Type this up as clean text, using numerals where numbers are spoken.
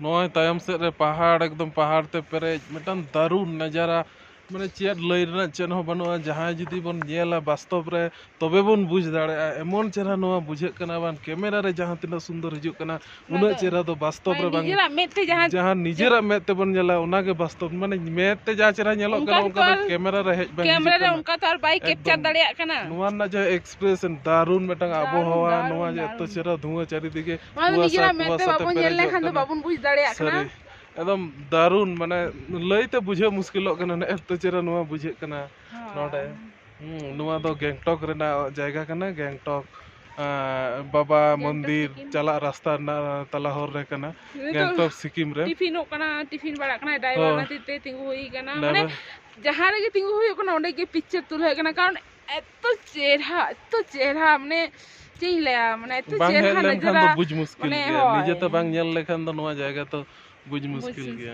नॉय तायम से रे पहाड़ एकदम पहाड़ ते पेरेज मिटन दारुण नजारा माने चेद लई रना चेन हो बनुआ जहां जुदी बन नेला वास्तव रे तबे बन बुझ दाड़े एमन चेहरा नोआ बुझे कना बान कैमरा रे जहां तिना सुंदर हिजु कना उना चेहरा तो वास्तव रे बांग निजेरा मेते जहां निजेरा मेत ते बन नेला उना के वास्तव माने मेत ते जा चेहरा नेलो कना उनका कैमरा रे हेज बांग कैमरा रे उनका तो बाई कैप्चर दाड़िया कना नोआ ना जे एक्सप्रेशन दारुण मिटन आबोहवा नोआ जे तो चेहरा धुआं चारि दिके निजेरा मेते बाबन नेल लेखान तो बाबन बुझ दाड़िया कना एकदम दारुण माने लईते बुझे मुश्किलों कना ने एत चेहरा नोआ बुझे कना नोडे नोआ दो गैंगटॉक रेना जायगा कना गैंगटॉक बाबा मंदिर चला रास्ता ना तला होर रे कना गैंगटॉक सिक्किम रे टिफिन बड़ा कना ड्राइवर ना ते तिंगु होई कना माने जहां रे तिंगु होई कना ओंडे के पिक्चर तुल है कना कारण एतो चेहरा माने चेई ले माने एतो चेहरा नजरा बुझ मुश्किल गया निजे तो बांग नेल लेखान दो नोआ जायगा तो बुझ मुश्किल गया।